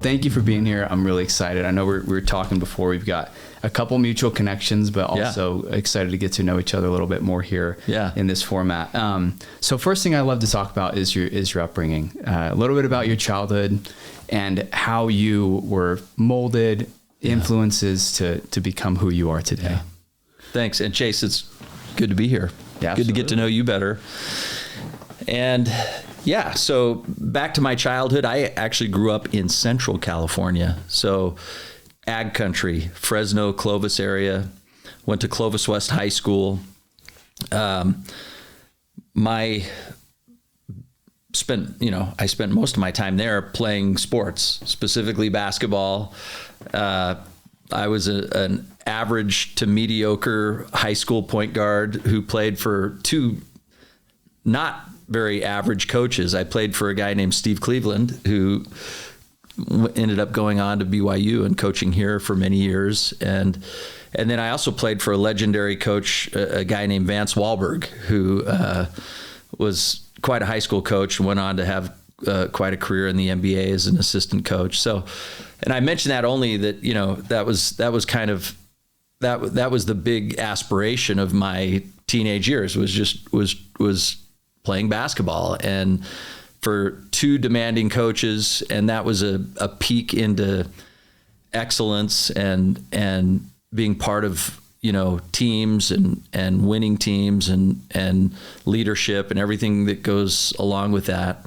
Thank you for being here. I'm really excited. I know we were talking before. We've got a couple mutual connections, but also excited to get to know each other a little bit more here in this format. So first thing I love to talk about is your upbringing, a little bit about your childhood and how you were molded, influences to become who you are today. Yeah. Thanks. And Chase, it's good to be here. Yeah, good to get to know you better. And so back to my childhood, I actually grew up in Central California. So ag country, Fresno, Clovis area, went to Clovis West High School. I spent most of my time there playing sports, specifically basketball. I was an average to mediocre high school point guard who played for two not very average coaches. I played for a guy named Steve Cleveland, who ended up going on to BYU and coaching here for many years. And then I also played for a legendary coach, a guy named Vance Wahlberg, who was quite a high school coach and went on to have quite a career in the NBA as an assistant coach. So, and I mentioned that only that, that was the big aspiration of my teenage years was playing basketball, and for two demanding coaches, and that was a peek into excellence and being part of teams and winning teams and leadership and everything that goes along with that.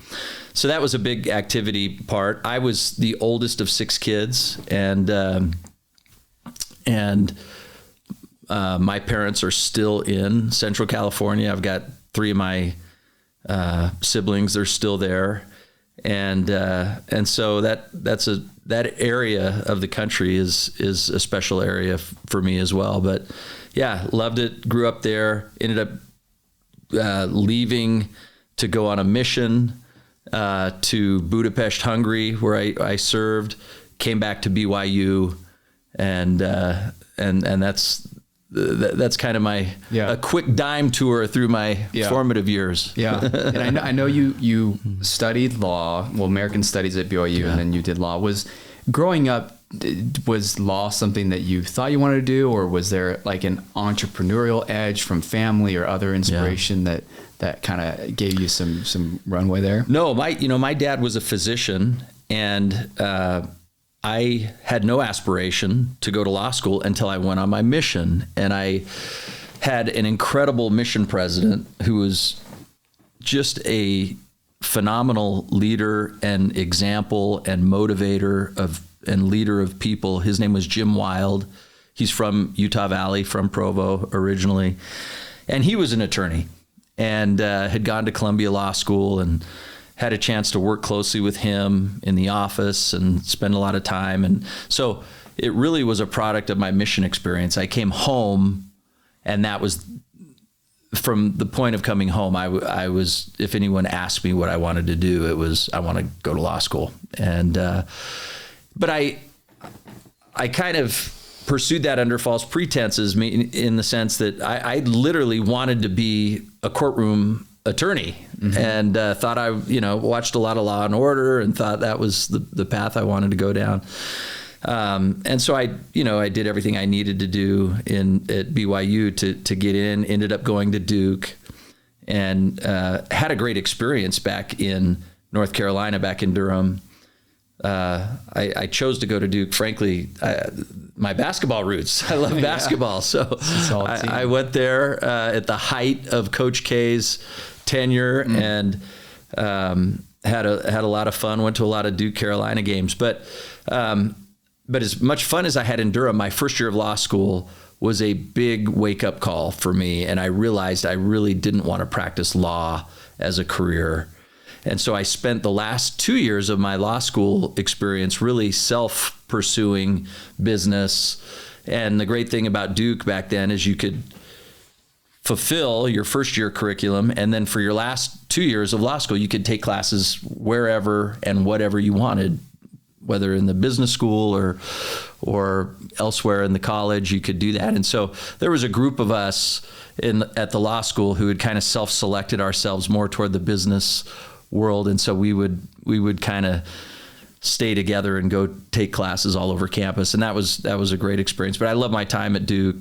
So that was a big activity part. I was the oldest of 6 kids, and my parents are still in Central California. I've got 3 of my siblings. They're still there, and so that area of the country is a special area for me as well. But yeah, loved it. Grew up there. Ended up leaving to go on a mission to Budapest, Hungary, where I served. Came back to BYU, and that's kind of my a quick dime tour through my formative years. Yeah, and I know you studied law, American Studies at BYU, and then you did law. Growing up, was law something that you thought you wanted to do, or was there like an entrepreneurial edge from family or other inspiration that kind of gave you some runway there? No, my dad was a physician, and I had no aspiration to go to law school until I went on my mission. And I had an incredible mission president who was just a phenomenal leader and example and motivator and leader of people. His name was Jim Wild. He's from Utah Valley, from Provo originally. And he was an attorney and had gone to Columbia Law School, and had a chance to work closely with him in the office and spend a lot of time. And so it really was a product of my mission experience. I came home, and that was from the point of coming home. I was, if anyone asked me what I wanted to do, it was, I want to go to law school. And, but I kind of pursued that under false pretenses, in the sense that I literally wanted to be a courtroom attorney, and thought I watched a lot of Law and Order and thought that was the path I wanted to go down. And so I did everything I needed to do at BYU to get in, ended up going to Duke, and had a great experience back in North Carolina, back in Durham. I chose to go to Duke, frankly, my basketball roots. I love basketball. So I went there at the height of Coach K's tenure, and had a lot of fun, went to a lot of Duke Carolina games. But as much fun as I had in Durham, my first year of law school was a big wake-up call for me, and I realized I really didn't want to practice law as a career. And so I spent the last 2 years of my law school experience really self-pursuing business. And the great thing about Duke back then is you could fulfill your first year curriculum, and then for your last 2 years of law school, you could take classes wherever and whatever you wanted, whether in the business school or elsewhere in the college, you could do that. And so there was a group of us at the law school who had kind of self-selected ourselves more toward the business world. And so we would kind of stay together and go take classes all over campus. And that was a great experience. But I love my time at Duke.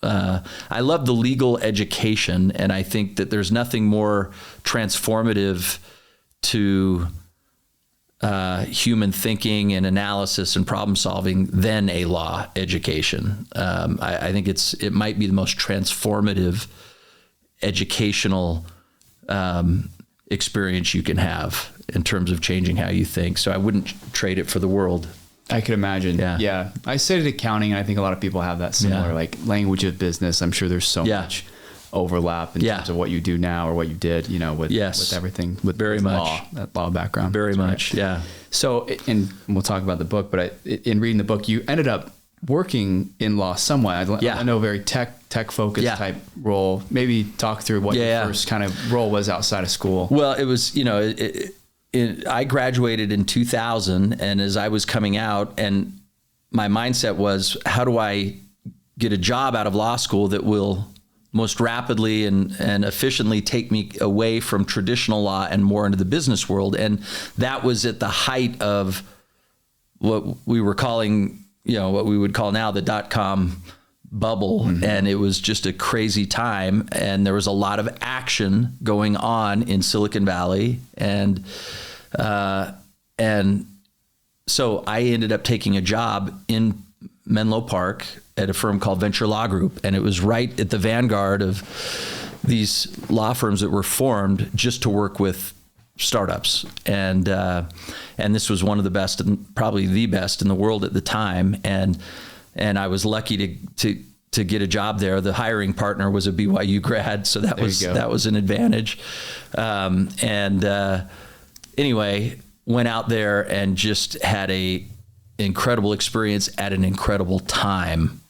I love the legal education, and I think that there's nothing more transformative to human thinking and analysis and problem solving than a law education. I think it might be the most transformative educational experience you can have in terms of changing how you think. So I wouldn't trade it for the world. I could imagine. Yeah. I studied accounting, and I think a lot of people have that similar like language of business. I'm sure there's so much overlap in terms of what you do now or what you did, with everything, with very much law, that law background. Very much. Right. Yeah. So, and we'll talk about the book, but in reading the book, you ended up working in law somewhat. I know a very tech focused type role. Maybe talk through what your first kind of role was outside of school. Well, it was, I graduated in 2000, and as I was coming out, and my mindset was, how do I get a job out of law school that will most rapidly and efficiently take me away from traditional law and more into the business world? And that was at the height of what we were calling, what we would call now the .com bubble. Mm-hmm. And it was just a crazy time. And there was a lot of action going on in Silicon Valley. And so I ended up taking a job in Menlo Park at a firm called Venture Law Group. And it was right at the vanguard of these law firms that were formed just to work with startups. And this was one of the best, and probably the best in the world at the time. And I was lucky to get a job there. The hiring partner was a BYU grad, so that was an advantage. Anyway, went out there and just had a incredible experience at an incredible time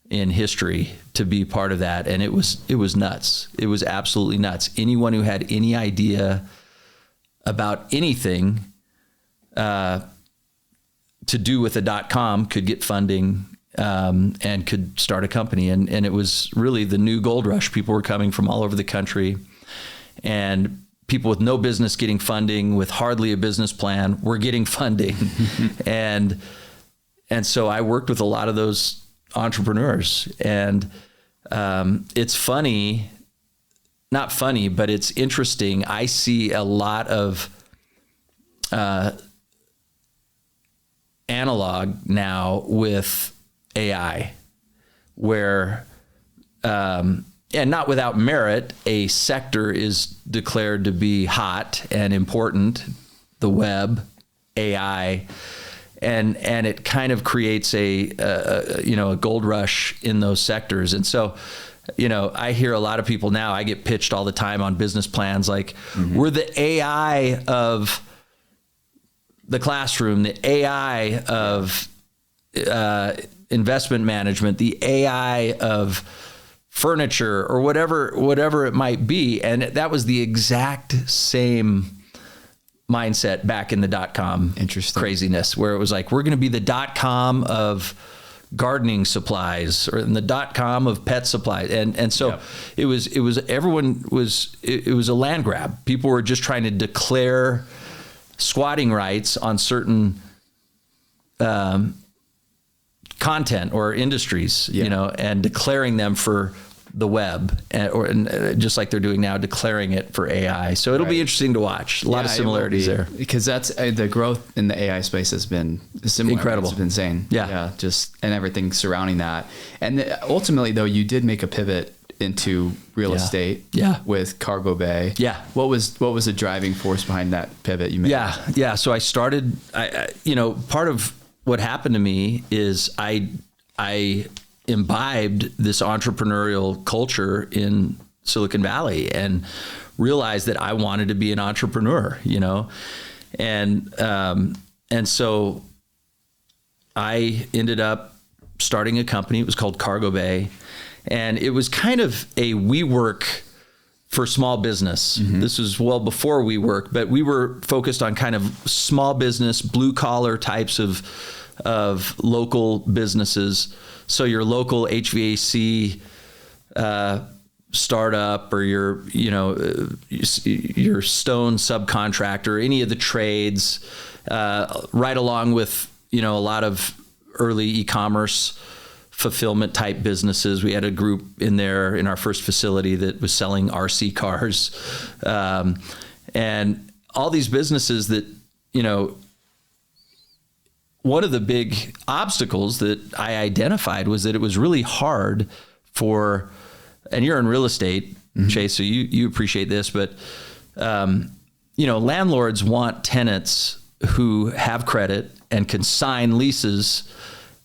in history to be part of that. And it was nuts. It was absolutely nuts. Anyone who had any idea about anything to do with a .com could get funding and could start a company. And it was really the new gold rush. People were coming from all over the country, and people with no business getting funding, with hardly a business plan, were getting funding. and so I worked with a lot of those entrepreneurs. And it's funny, not funny, but it's interesting. I see a lot of analog now with AI, where and not without merit, a sector is declared to be hot and important, the web, AI, and it kind of creates a gold rush in those sectors. And so, I hear a lot of people now, I get pitched all the time on business plans, like, we're the AI of the classroom, the AI of investment management, the AI of furniture, or whatever it might be. And that was the exact same mindset back in the .com craziness, where it was like, we're going to be the .com of gardening supplies, or in the .com of pet supplies. And so it was a land grab. People were just trying to declare squatting rights on certain content or industries, and declaring them for the web, and just like they're doing now, declaring it for AI. So it'll be interesting to watch. A lot of similarities there, because that's the growth in the AI space has been similar. Incredible. It's been insane. Just and everything surrounding that. And ultimately, though, you did make a pivot into real estate with Cargo Bay. What was the driving force behind that pivot you made? So I started, part of what happened to me is I imbibed this entrepreneurial culture in Silicon Valley and realized that I wanted to be an entrepreneur, and so I ended up starting a company. It was called Cargo Bay, and it was kind of a WeWork for small business. This was well before WeWork, but we were focused on kind of small business, blue collar types of local businesses. So your local HVAC startup, or your stone subcontractor, any of the trades, right along with, a lot of early e-commerce fulfillment type businesses. We had a group in there in our first facility that was selling RC cars, and all these businesses that, one of the big obstacles that I identified was that it was really hard for, and you're in real estate, Chase, so you appreciate this, but, landlords want tenants who have credit and can sign leases,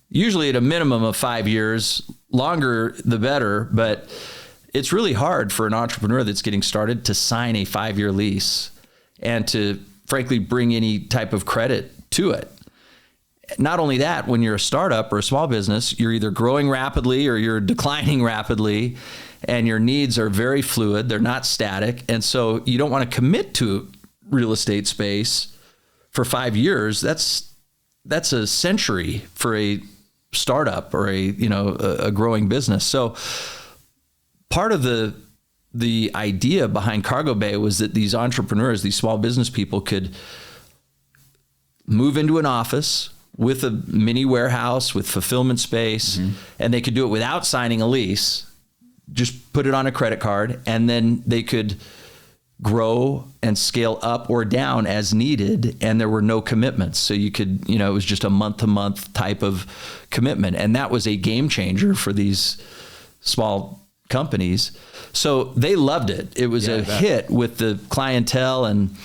usually at a minimum of 5 years, longer the better, but it's really hard for an entrepreneur that's getting started to sign a 5-year lease and to frankly bring any type of credit to it. Not only that, when you're a startup or a small business, you're either growing rapidly or you're declining rapidly, and your needs are very fluid. They're not static. And so you don't want to commit to real estate space for 5 years. That's a century for a startup or a growing business. So part of the idea behind Cargo Bay was that these entrepreneurs, these small business people, could move into an office with a mini warehouse with fulfillment space, and they could do it without signing a lease, just put it on a credit card, and then they could grow and scale up or down as needed, and there were no commitments. So you could, it was just a month-to-month type of commitment, and that was a game changer for these small companies. So they loved it. It was a hit with the clientele and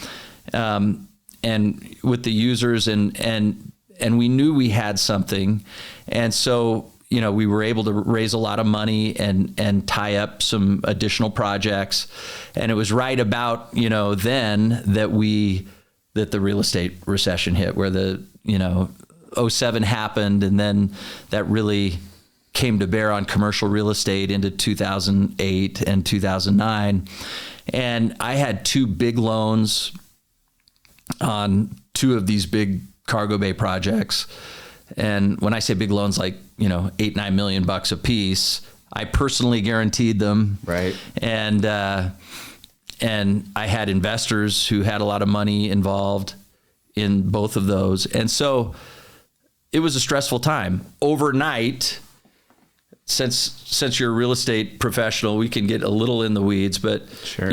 with the users, and we knew we had something. And so, we were able to raise a lot of money and tie up some additional projects. And it was right about, then that the real estate recession hit, where the, 07 happened. And then that really came to bear on commercial real estate into 2008 and 2009. And I had 2 big loans on 2 of these big Cargo Bay projects. And when I say big loans, like, $8-9 million a piece, I personally guaranteed them. Right. And I had investors who had a lot of money involved in both of those. And so it was a stressful time. Overnight, since you're a real estate professional, we can get a little in the weeds, but sure.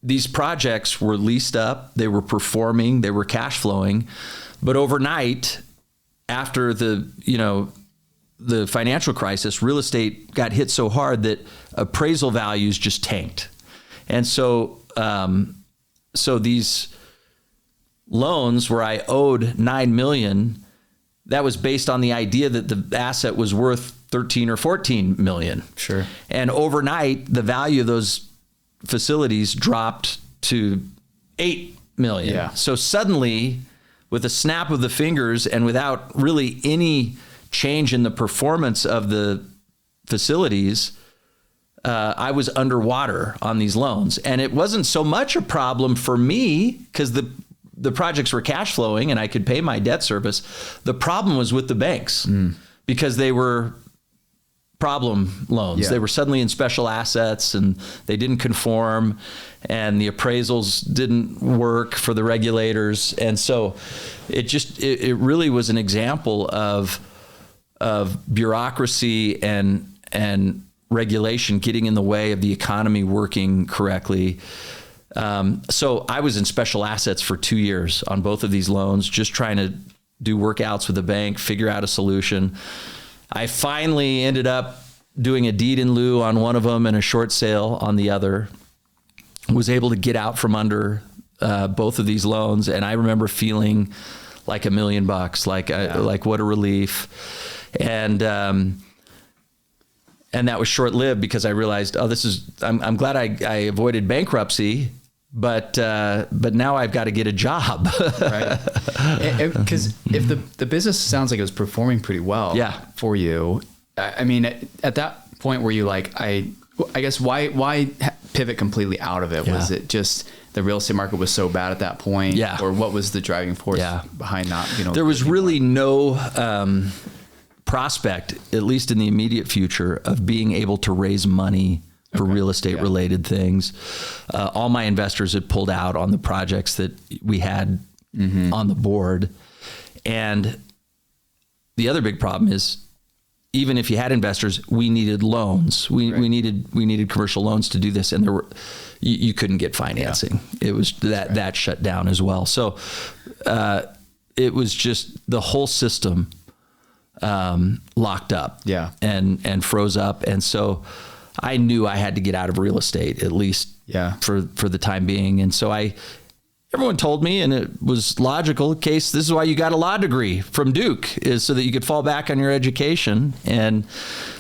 These projects were leased up, they were performing, they were cash flowing, but overnight, after the financial crisis, real estate got hit so hard that appraisal values just tanked. And so these loans where I owed $9 million, that was based on the idea that the asset was worth 13 or 14 million. Sure. And overnight, the value of those facilities dropped to 8 million. Yeah. So suddenly, with a snap of the fingers and without really any change in the performance of the facilities, I was underwater on these loans. And it wasn't so much a problem for me because the projects were cash flowing and I could pay my debt service. The problem was with the banks because they were problem loans. Yeah. They were suddenly in special assets and they didn't conform and the appraisals didn't work for the regulators. And so it really was an example of bureaucracy and regulation getting in the way of the economy working correctly. So I was in special assets for 2 years on both of these loans, just trying to do workouts with the bank, figure out a solution. I finally ended up doing a deed in lieu on one of them and a short sale on the other. Was able to get out from under both of these loans, and I remember feeling like $1 million, like what a relief. And that was short lived because I realized, I'm glad I avoided bankruptcy. But now I've got to get a job. Right. Because if the business sounds like it was performing pretty well for you, I mean, at that point were you like, I guess why pivot completely out of it? Was it just the real estate market was so bad at that point? Yeah. Or what was the driving force behind not, There was really no prospect, at least in the immediate future, of being able to raise money for real estate related things. All my investors had pulled out on the projects that we had, on the board. And the other big problem is, even if you had investors, we needed loans. We needed commercial loans to do this, and you couldn't get financing. It was that shut down as well. So it was just the whole system locked up, and froze up. And so I knew I had to get out of real estate, at least for the time being. And so everyone told me, and it was logical, this is why you got a law degree from Duke, is so that you could fall back on your education. And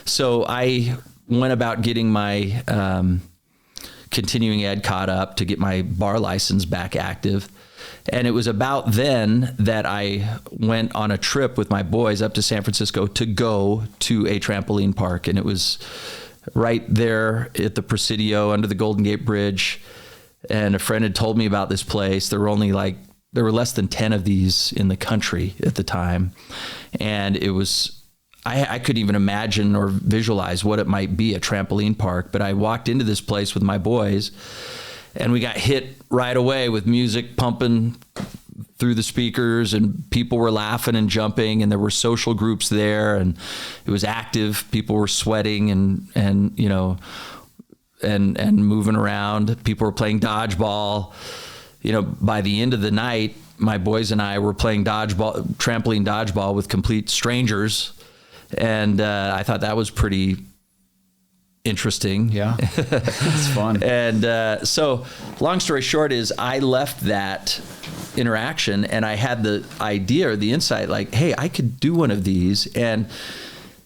so I went about getting my continuing ed caught up to get my bar license back active. And it was about then that I went on a trip with my boys up to San Francisco to go to a trampoline park. And it was right there at the Presidio under the Golden Gate Bridge. And a friend had told me about this place. There were less than 10 of these in the country at the time. And it was, I couldn't even imagine or visualize what it might be, a trampoline park. But I walked into this place with my boys, and we got hit right away with music pumping through the speakers, and people were laughing and jumping, and there were social groups there, and it was active. People were sweating and moving around. People were playing dodgeball. By the end of the night, my boys and I were playing trampoline dodgeball with complete strangers. And I thought that was pretty interesting. Yeah, it's fun. And so long story short is I left that interaction, and I had the idea or the insight, like, hey, I could do one of these. And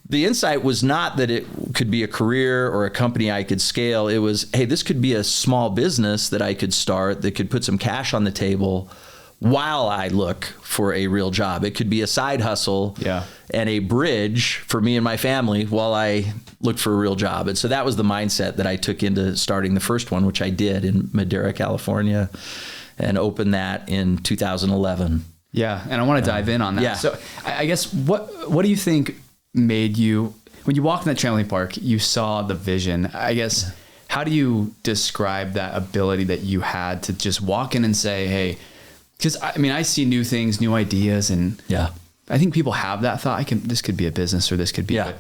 the insight was not that it could be a career or a company I could scale. It was, hey, this could be a small business that I could start that could put some cash on the table while I look for a real job. It could be a side hustle and a bridge for me and my family while I looked for a real job. And so that was the mindset that I took into starting the first one, which I did in Madera, California, and opened that in 2011. Yeah, and I want to dive in on that. Yeah. So I guess what do you think made you, when you walked in that trampoline park, you saw the vision? I guess, how do you describe that ability that you had to just walk in and say, hey, because I see new things, new ideas, and I think people have that thought. This could be a business, or this could be. But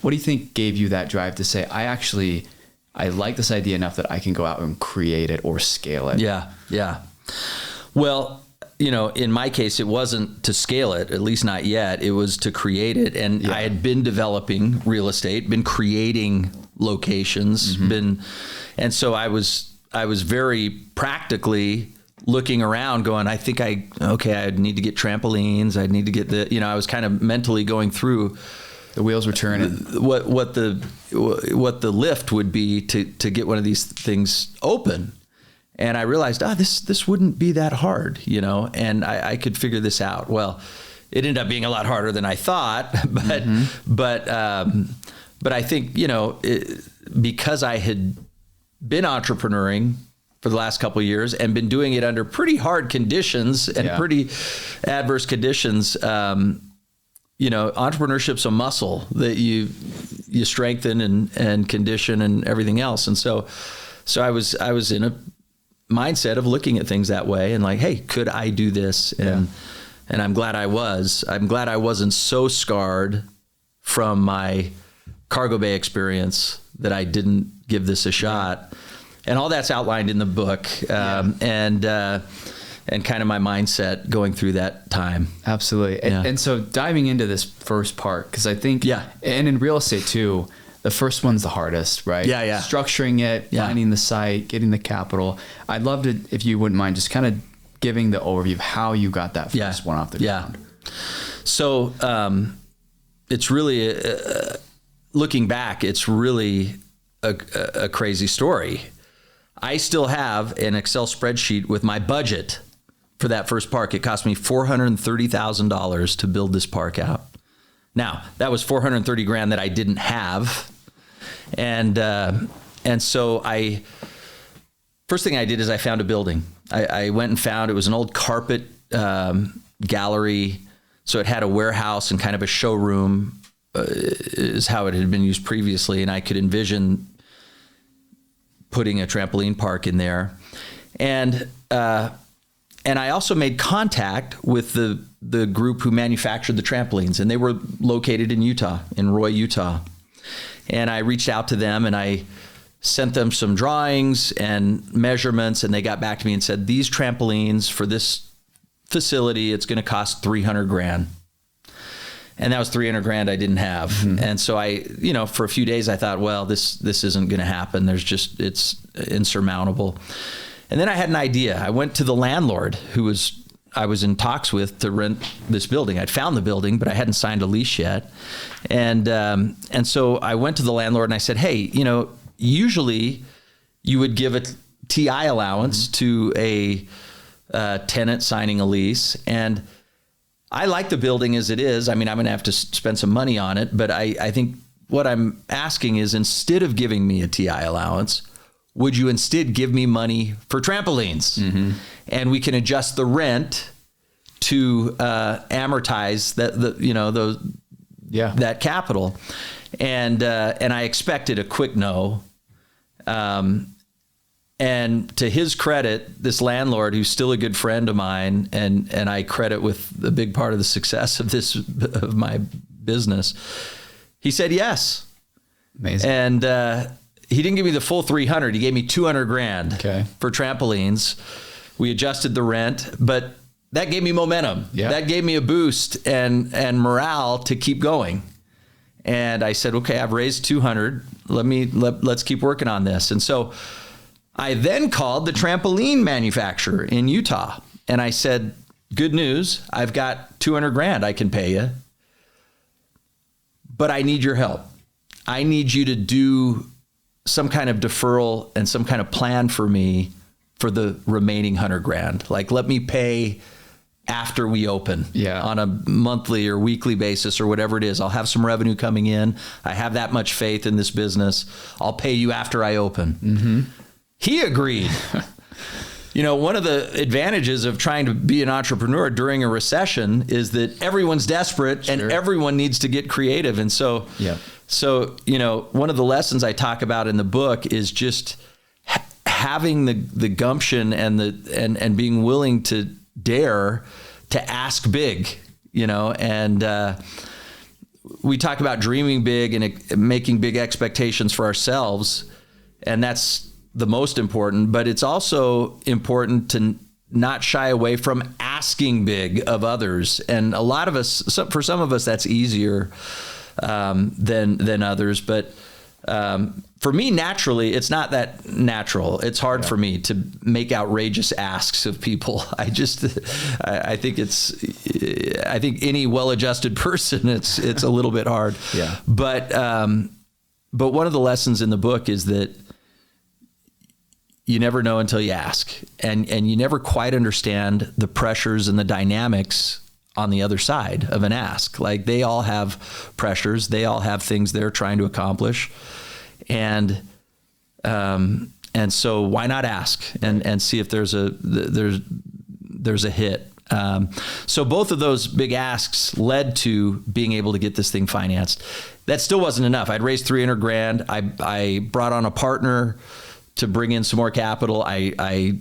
what do you think gave you that drive to say, I like this idea enough that I can go out and create it or scale it? Yeah. Well, in my case, it wasn't to scale it, at least not yet. It was to create it. And I had been developing real estate, been creating locations, and so I was very practically looking around going, I think I need to get trampolines. I need to get I was kind of mentally going through, the wheels were turning, what the lift would be to get one of these things open. And I realized, this wouldn't be that hard, and I could figure this out. Well, it ended up being a lot harder than I thought, but I think, because I had been entrepreneuring for the last couple of years and been doing it under pretty hard conditions and pretty adverse conditions, entrepreneurship's a muscle that you strengthen and condition and everything else. And so I was in a mindset of looking at things that way and like, hey, could I do this? And I'm glad I was. I'm glad I wasn't so scarred from my cargo bay experience that I didn't give this a shot. And all that's outlined in the book, and kind of my mindset going through that time. Absolutely. And so diving into this first part, because I think, and in real estate too, the first one's the hardest, right? Yeah. Structuring it, finding the site, getting the capital. I'd love to, if you wouldn't mind, just kind of giving the overview of how you got that first one off the ground. So it's really, looking back, it's really a crazy story. I still have an Excel spreadsheet with my budget for that first park. It cost me $430,000 to build this park out. Now, that was $430,000 that I didn't have. And so first thing I did is I found a building. I went and found, it was an old carpet gallery. So it had a warehouse and kind of a showroom is how it had been used previously. And I could envision putting a trampoline park in there. And I also made contact with the group who manufactured the trampolines, and they were located in Utah, in Roy, Utah. And I reached out to them and I sent them some drawings and measurements, and they got back to me and said, these trampolines for this facility, it's going to cost $300,000. And that was $300,000 I didn't have. Mm-hmm. And so I, for a few days I thought, well, this isn't going to happen. It's insurmountable. And then I had an idea. I went to the landlord I was in talks with to rent this building. I'd found the building, but I hadn't signed a lease yet. And so I went to the landlord and I said, hey, usually you would give a TI allowance to a tenant signing a lease. And I like the building as it is. I mean, I'm going to have to spend some money on it, but I think what I'm asking is, instead of giving me a TI allowance, would you instead give me money for trampolines? Mm-hmm. And we can adjust the rent to amortize that capital. And I expected a quick no. And to his credit, this landlord, who's still a good friend of mine, and I credit with a big part of the success of my business, he said yes. Amazing. And he didn't give me the full 300. He gave me $200,000 for trampolines. We adjusted the rent, but that gave me momentum. Yeah. That gave me a boost and morale to keep going. And I said, okay, I've raised 200. Let's keep working on this. And so I then called the trampoline manufacturer in Utah, and I said, good news, I've got $200,000 I can pay you, but I need your help. I need you to do some kind of deferral and some kind of plan for me for the remaining $100,000. Like, let me pay after we open on a monthly or weekly basis or whatever it is. I'll have some revenue coming in. I have that much faith in this business. I'll pay you after I open. Mm-hmm. He agreed. One of the advantages of trying to be an entrepreneur during a recession is that everyone's desperate and everyone needs to get creative. And so, one of the lessons I talk about in the book is just having the gumption and being willing to dare to ask big, and we talk about dreaming big and making big expectations for ourselves. And that's the most important, but it's also important to not shy away from asking big of others. And a lot of us, for some of us, that's easier than others. But for me, naturally, it's not that natural. It's hard for me to make outrageous asks of people. I think any well-adjusted person, it's a little bit hard. Yeah. But one of the lessons in the book is that you never know until you ask, and you never quite understand the pressures and the dynamics on the other side of an ask. Like, they all have pressures. They all have things they're trying to accomplish. And so why not ask and see if there's a hit. So both of those big asks led to being able to get this thing financed. That still wasn't enough. I'd raised $300,000. I brought on a partner to bring in some more capital. I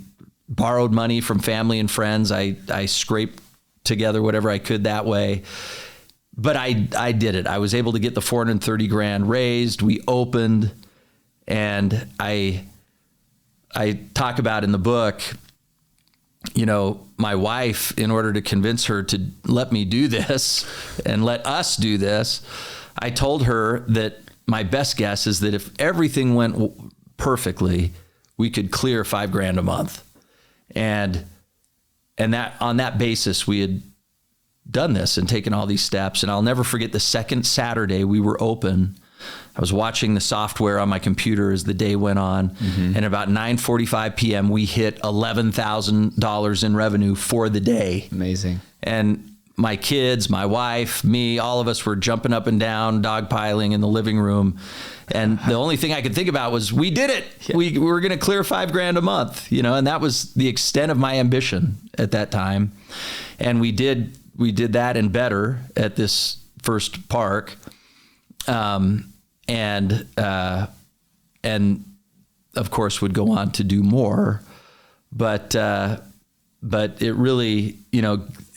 borrowed money from family and friends. I scraped together whatever I could that way. But I did it. I was able to get the $430,000 raised. We opened, and I talk about in the book, my wife, in order to convince her to let me do this and let us do this, I told her that my best guess is that if everything went perfectly, we could clear $5,000 a month. And that on that basis, we had done this and taken all these steps. And I'll never forget the second Saturday we were open. I was watching the software on my computer as the day went on. Mm-hmm. And about 9:45 p.m., we hit $11,000 in revenue for the day. Amazing. And my kids, my wife, me, all of us were jumping up and down, dogpiling in the living room. And the only thing I could think about was, we did it. Yeah. We were going to clear $5,000 a month, and that was the extent of my ambition at that time. And we did that and better at this first park. And of course would go on to do more, but But it really,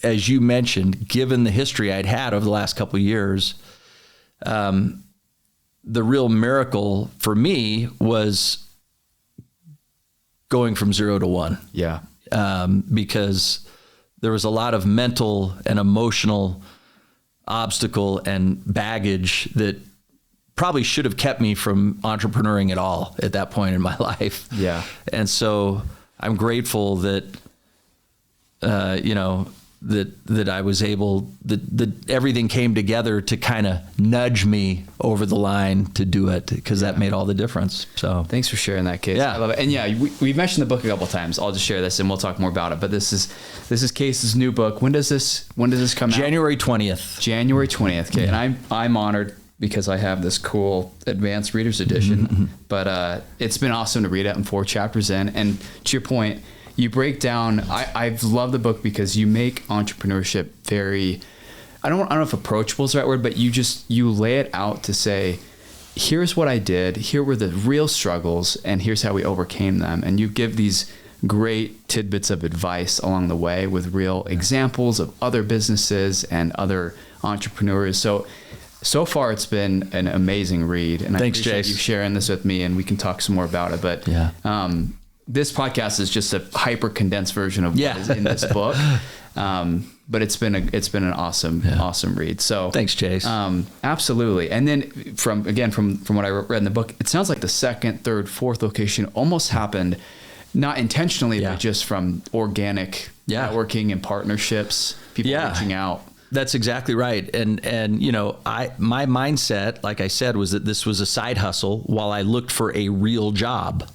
as you mentioned, given the history I'd had over the last couple of years, the real miracle for me was going from 0 to 1. Yeah. Because there was a lot of mental and emotional obstacle and baggage that probably should have kept me from entrepreneuring at all at that point in my life. Yeah. And so I'm grateful that, that I was able, that everything came together to kind of nudge me over the line to do it, because that made all the difference. So thanks for sharing that, Case. Yeah. I love it. And we've mentioned the book a couple of times. I'll just share this and we'll talk more about it. But this is Case's new book. When does this come out? January 20th. January 20th. Okay. Yeah. And I'm honored because I have this cool advanced reader's edition, mm-hmm. But it's been awesome to read it. I'm 4 chapters in. And to your point, you break down, I've loved the book because you make entrepreneurship very, I don't know if approachable is the right word, but you lay it out to say, here's what I did, here were the real struggles, and here's how we overcame them. And you give these great tidbits of advice along the way with real examples of other businesses and other entrepreneurs. So far it's been an amazing read. And thanks, I appreciate Chase, you sharing this with me, and we can talk some more about it. But this podcast is just a hyper condensed version of what is in this book. But it's been an awesome read. So thanks, Chase. Absolutely. And then from what I read in the book, it sounds like the second, third, fourth location almost happened not intentionally, but just from organic networking and partnerships, people reaching out. That's exactly right. And my mindset, like I said, was that this was a side hustle while I looked for a real job,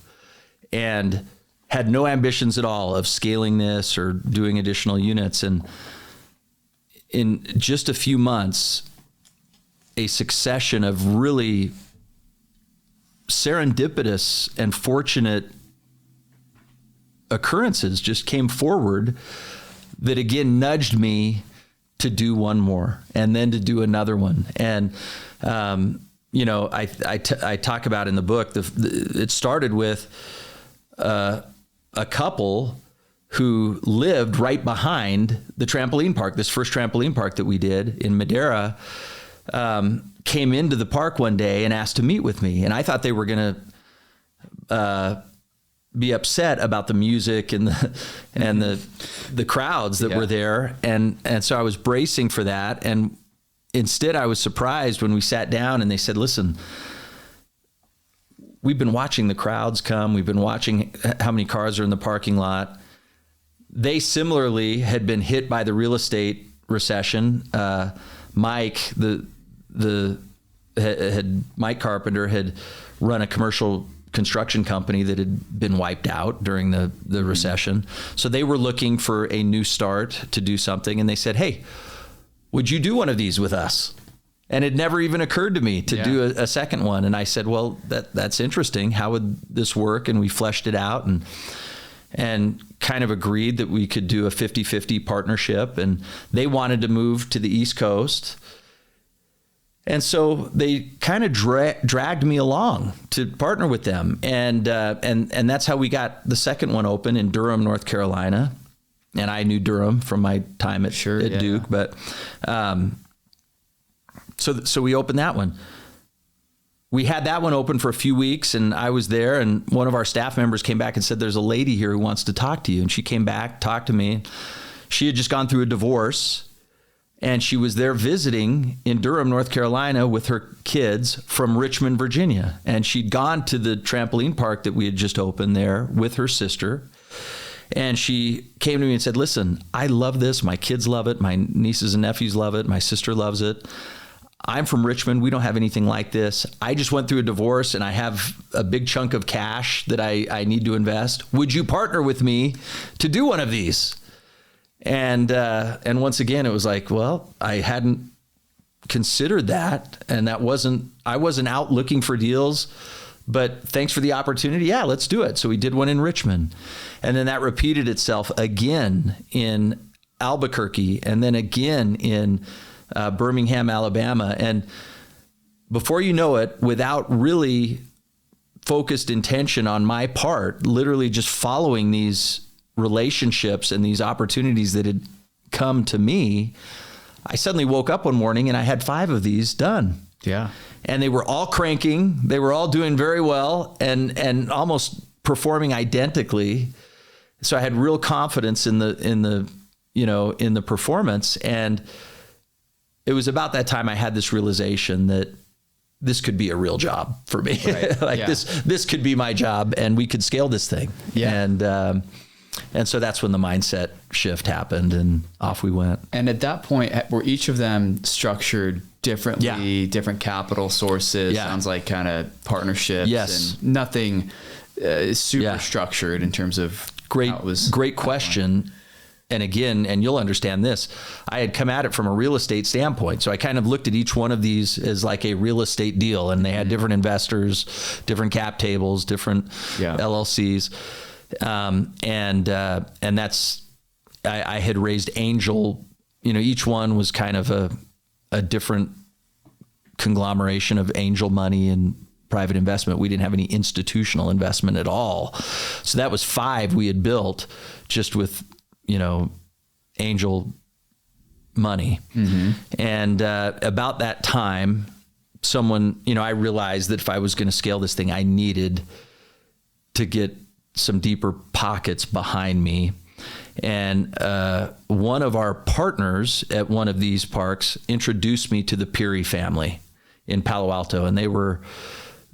and had no ambitions at all of scaling this or doing additional units. And in just a few months, a succession of really serendipitous and fortunate occurrences just came forward that again nudged me to do one more and then to do another one. And, I talk about in the book, it started with a couple who lived right behind the trampoline park. This first trampoline park that we did in Madera, came into the park one day and asked to meet with me. And I thought they were going to be upset about the music and the crowds that were there. And so I was bracing for that. And instead I was surprised when we sat down and they said, listen, we've been watching the crowds come. We've been watching how many cars are in the parking lot. They similarly had been hit by the real estate recession. Mike, Mike Carpenter had run a commercial construction company that had been wiped out during the recession. So they were looking for a new start to do something. And they said, hey, would you do one of these with us? And it never even occurred to me to do a second one. And I said, well, that's interesting. How would this work? And we fleshed it out and kind of agreed that we could do a 50-50 partnership. And they wanted to move to the East Coast. And so they kind of dragged me along to partner with them. And that's how we got the second one open in Durham, North Carolina. And I knew Durham from my time at Duke. But so we opened that one. We had that one open for a few weeks, and I was there, and one of our staff members came back and said, there's a lady here who wants to talk to you. And she came back, talked to me. She had just gone through a divorce, and she was there visiting in Durham, North Carolina with her kids from Richmond, Virginia. And she'd gone to the trampoline park that we had just opened there with her sister. And she came to me and said, listen, I love this. My kids love it. My nieces and nephews love it. My sister loves it. I'm from Richmond. We don't have anything like this. I just went through a divorce and I have a big chunk of cash that I need to invest. Would you partner with me to do one of these? And once again, it was like, well, I hadn't considered that. And I wasn't out looking for deals, but thanks for the opportunity. Yeah, let's do it. So we did one in Richmond, and then that repeated itself again in Albuquerque, and then again in Birmingham, Alabama. And before you know it, without really focused intention on my part, literally just following these relationships and these opportunities that had come to me, I suddenly woke up one morning and I had 5 of these done. Yeah. And they were all cranking. They were all doing very well and almost performing identically. So I had real confidence in the performance. And it was about that time I had this realization that this could be a real job for me. Right. This could be my job and we could scale this thing. Yeah. And so that's when the mindset shift happened and off we went. And at that point, were each of them structured differently, different capital sources? Sounds like kind of partnerships. And nothing super structured in terms of how it was. Great question. And again, and you'll understand this, I had come at it from a real estate standpoint. So I kind of looked at each one of these as like a real estate deal, and they had different investors, different cap tables, different LLCs. And that's, I had raised angel, each one was kind of a different conglomeration of angel money and private investment. We didn't have any institutional investment at all. So that was 5 we had built just with, angel money. Mm-hmm. And, about that time, someone, I realized that if I was going to scale this thing, I needed to get some deeper pockets behind me. And one of our partners at one of these parks introduced me to the Kerri family in Palo Alto. And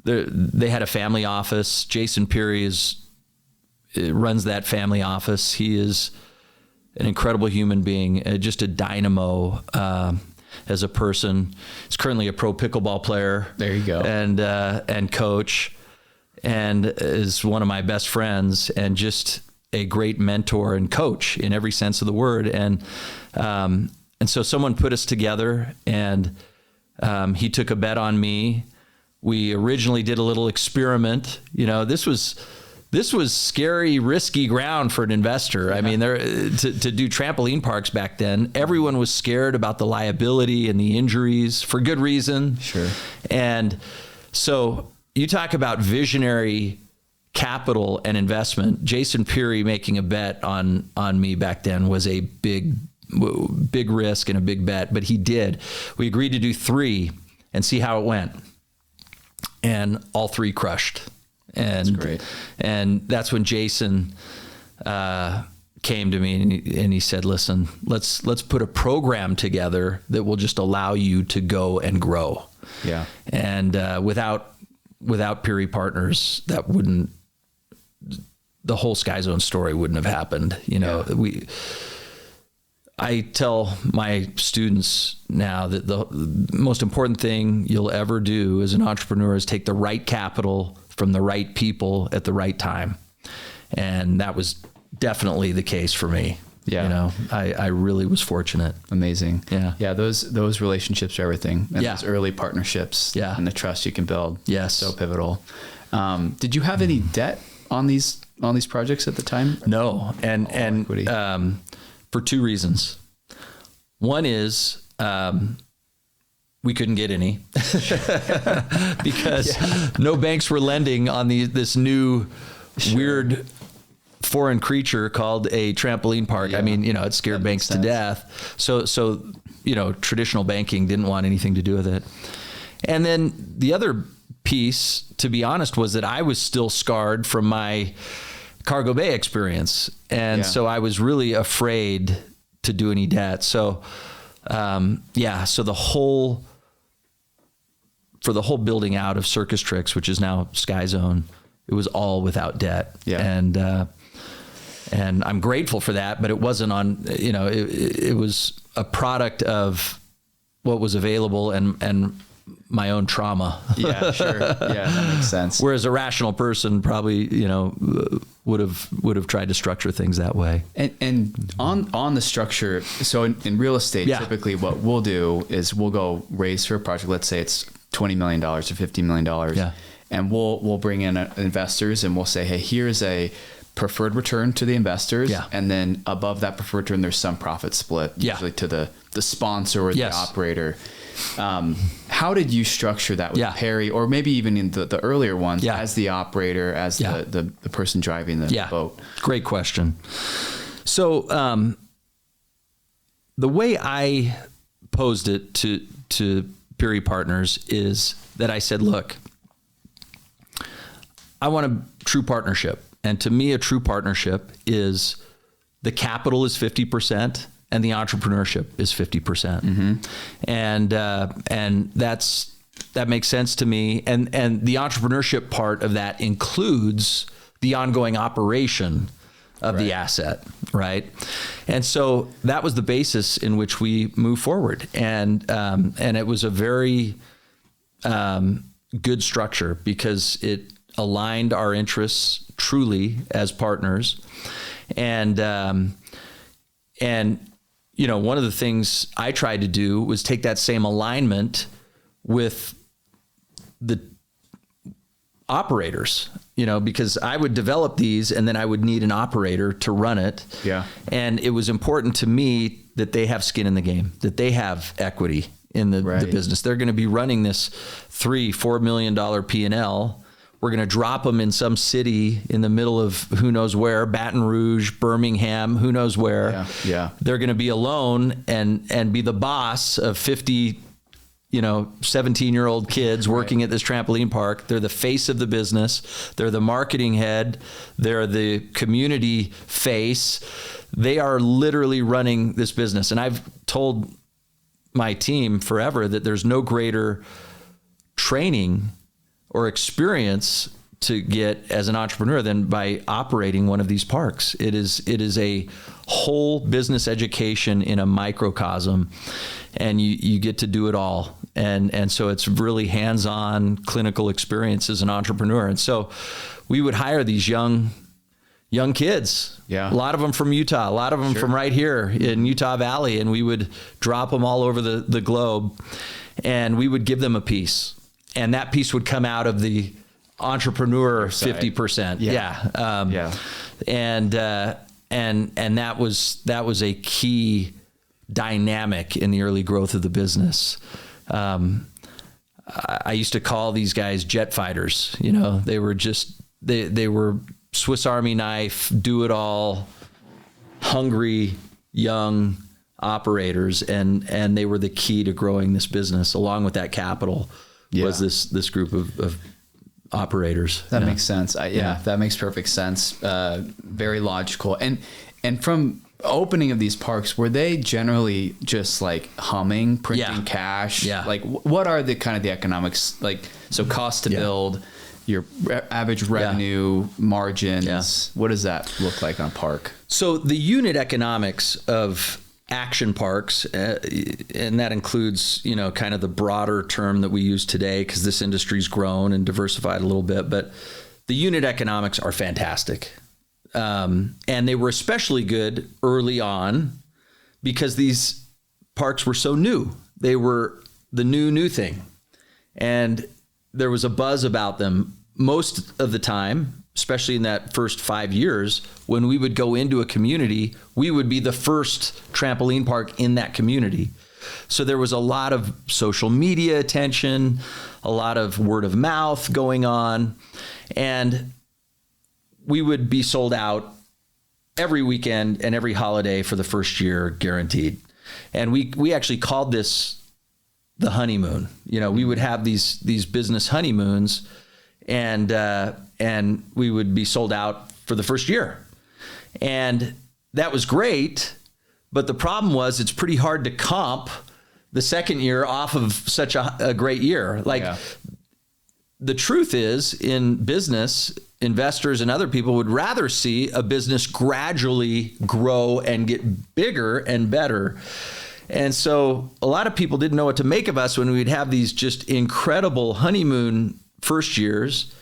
they had a family office. Jason Kerri runs that family office. He is an incredible human being, just a dynamo as a person. He's currently a pro pickleball player. There you go. And coach, and is one of my best friends, and just a great mentor and coach in every sense of the word. And so someone put us together, and he took a bet on me. We originally did a little experiment. This was scary, risky ground for an investor. Yeah. I mean, to do trampoline parks back then, everyone was scared about the liability and the injuries for good reason. Sure. And so you talk about visionary capital and investment. Jason Kerri making a bet on me back then was a big risk and a big bet, but he did. We agreed to do 3 and see how it went. And all 3 crushed. And that's great. And that's when Jason came to me and he said, "Listen, let's put a program together that will just allow you to go and grow." Yeah. And without Kerri partners, the whole SkyZone story wouldn't have happened. I tell my students now that the most important thing you'll ever do as an entrepreneur is take the right capital from the right people at the right time. And that was definitely the case for me. Yeah. I really was fortunate. Amazing. Yeah. Yeah. Those relationships are everything. And those early partnerships and the trust you can build. Yes. So pivotal. Did you have any debt on these projects at the time? No. And for 2 reasons. One is, we couldn't get any because no banks were lending on this new weird foreign creature called a trampoline park. Yeah. I mean, it scared banks to death. So, traditional banking didn't want anything to do with it. And then the other piece, to be honest, was that I was still scarred from my cargo bay experience. And so I was really afraid to do any debt. So, for the whole building out of CircusTrix, which is now SkyZone, it was all without debt. Yeah. And I'm grateful for that, but it wasn't on, it was a product of what was available and my own trauma. Yeah, sure. Yeah, that makes sense. Whereas a rational person probably, would have tried to structure things that way. And on the structure, so in real estate, typically what we'll do is we'll go raise for a project. Let's say it's $20 million or $50 million. And we'll bring in investors and we'll say, hey, here's a preferred return to the investors. And then above that preferred return, there's some profit split, usually to the sponsor or the operator. How how did you structure that with Kerri, or maybe even in the earlier ones, as the operator, as the person driving the boat? Great question. So the way I posed it to Peary Partners is that I said, look, I want a true partnership. And to me, a true partnership is the capital is 50% and the entrepreneurship is 50%. Mm-hmm. And that makes sense to me. And the entrepreneurship part of that includes the ongoing operation of the asset, right? And so that was the basis in which we move forward. And it was a very good structure because it aligned our interests truly as partners. And you know, one of the things I tried to do was take that same alignment with the operators, you know, because I would develop these and then I would need an operator to run it. Yeah. And it was important to me that they have skin in the game, that they have equity in the business. They're going to be running this $3-4 million P&L. We're going to drop them in some city in the middle of who knows where, Baton Rouge, Birmingham, who knows where. Yeah. They're going to be alone and be the boss of 50, 17-year-old kids working at this trampoline park. They're the face of the business. They're the marketing head. They're the community face. They are literally running this business. And I've told my team forever that there's no greater training or experience to get as an entrepreneur than by operating one of these parks. It is a whole business education in a microcosm, and you get to do it all. And so it's really hands-on clinical experience as an entrepreneur. And so we would hire these young kids. Yeah. A lot of them from Utah, a lot of them from right here in Utah Valley, and we would drop them all over the globe, and we would give them a piece. And that piece would come out of the entrepreneur 50%. And that was a key dynamic in the early growth of the business. I used to call these guys jet fighters. They were they were Swiss Army knife, do it all, hungry, young operators. And they were the key to growing this business along with that capital. Was this group of operators. That makes sense. That makes perfect sense. Very logical. And from opening of these parks, were they generally just like humming, printing cash? Yeah. Like what are the kind of the economics, like, so cost to build, your average revenue, margins, what does that look like on a park? So the unit economics of action parks, and that includes, kind of the broader term that we use today, because this industry's grown and diversified a little bit, but the unit economics are fantastic. And they were especially good early on because these parks were so new. They were the new thing. And there was a buzz about them most of the time, especially in that first 5 years. When we would go into a community, we would be the first trampoline park in that community. So there was a lot of social media attention, a lot of word of mouth going on, and we would be sold out every weekend and every holiday for the first year, guaranteed. And we actually called this the honeymoon. We would have these business honeymoons, and we would be sold out for the first year. And that was great, but the problem was it's pretty hard to comp the second year off of such a great year. The truth is, in business, investors and other people would rather see a business gradually grow and get bigger and better. And so a lot of people didn't know what to make of us when we'd have these just incredible honeymoon first years,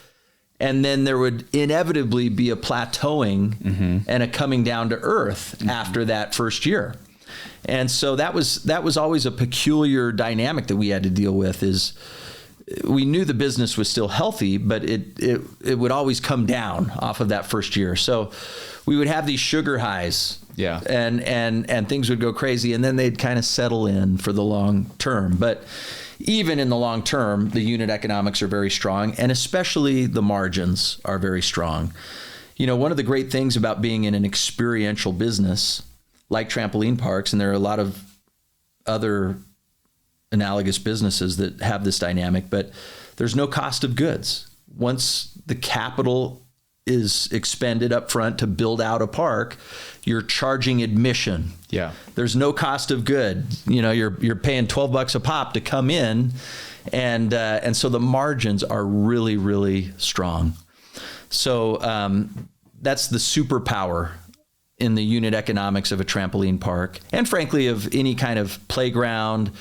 and then there would inevitably be a plateauing and a coming down to earth after that first year. And so that was always a peculiar dynamic that we had to deal with. Is we knew the business was still healthy, but it would always come down off of that first year. So we would have these sugar highs Yeah. And things would go crazy, and then they'd kind of settle in for the long term. But even in the long term, the unit economics are very strong, and especially the margins are very strong. You know, one of the great things about being in an experiential business like trampoline parks, and there are a lot of other analogous businesses that have this dynamic, but there's no cost of goods. Once the capital is expended up front to build out a park, you're charging admission. Yeah. There's no cost of good. You know, you're paying $12 a pop to come in, and so the margins are really, really strong. So that's the superpower in the unit economics of a trampoline park, and frankly of any kind of playground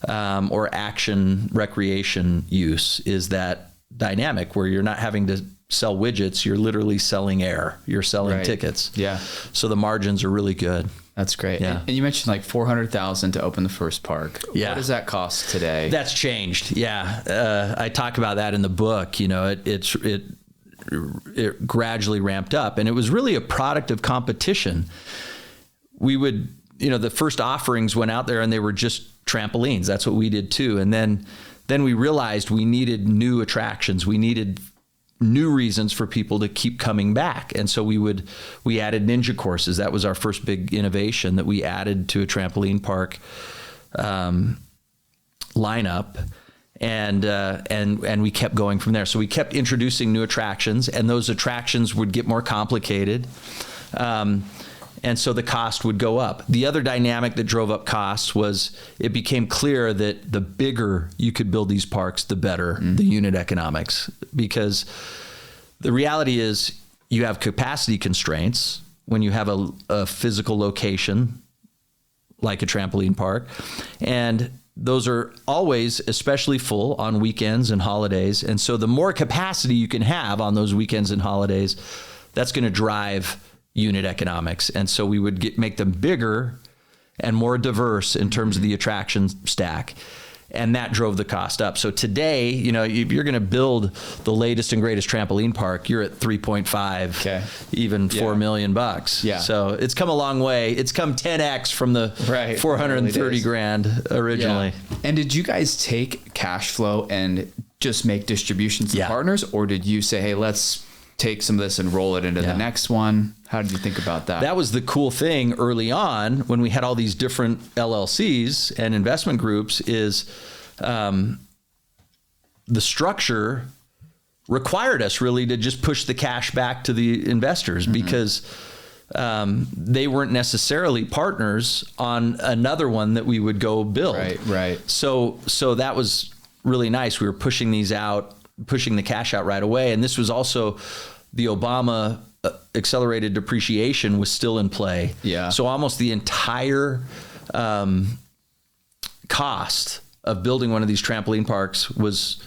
or action recreation use, is that dynamic where you're not having to sell widgets, you're literally selling air, you're selling tickets. Yeah. So the margins are really good. That's great. Yeah. And you mentioned like $400,000 to open the first park. Yeah. What does that cost today? That's changed. Yeah. I talk about that in the book. You know, it gradually ramped up, and it was really a product of competition. We would, you know, the first offerings went out there and they were just trampolines. That's what we did too. And then we realized we needed new attractions. We needed new reasons for people to keep coming back. And so we added ninja courses. That was our first big innovation that we added to a trampoline park lineup. And we kept going from there. So we kept introducing new attractions, and those attractions would get more complicated. And so the cost would go up. The other dynamic that drove up costs was it became clear that the bigger you could build these parks, the better the unit economics. Because the reality is you have capacity constraints when you have a physical location like a trampoline park. And those are always especially full on weekends and holidays. And so the more capacity you can have on those weekends and holidays, that's going to drive unit economics. And so we would make them bigger and more diverse in terms of the attraction stack. And that drove the cost up. So today, you know, if you're going to build the latest and greatest trampoline park, you're at 3.5, even $4 million bucks. Yeah. So it's come a long way. It's come 10x from the 430 grand originally. Yeah. And did you guys take cash flow and just make distributions to partners, or did you say, hey, let's take some of this and roll it into the next one? How did you think about that? That was the cool thing early on when we had all these different LLCs and investment groups, is the structure required us really to just push the cash back to the investors, because they weren't necessarily partners on another one that we would go build. Right. So that was really nice. We were pushing these out, pushing the cash out right away. And this was also the Obama accelerated depreciation was still in play. Yeah. So almost the entire cost of building one of these trampoline parks was,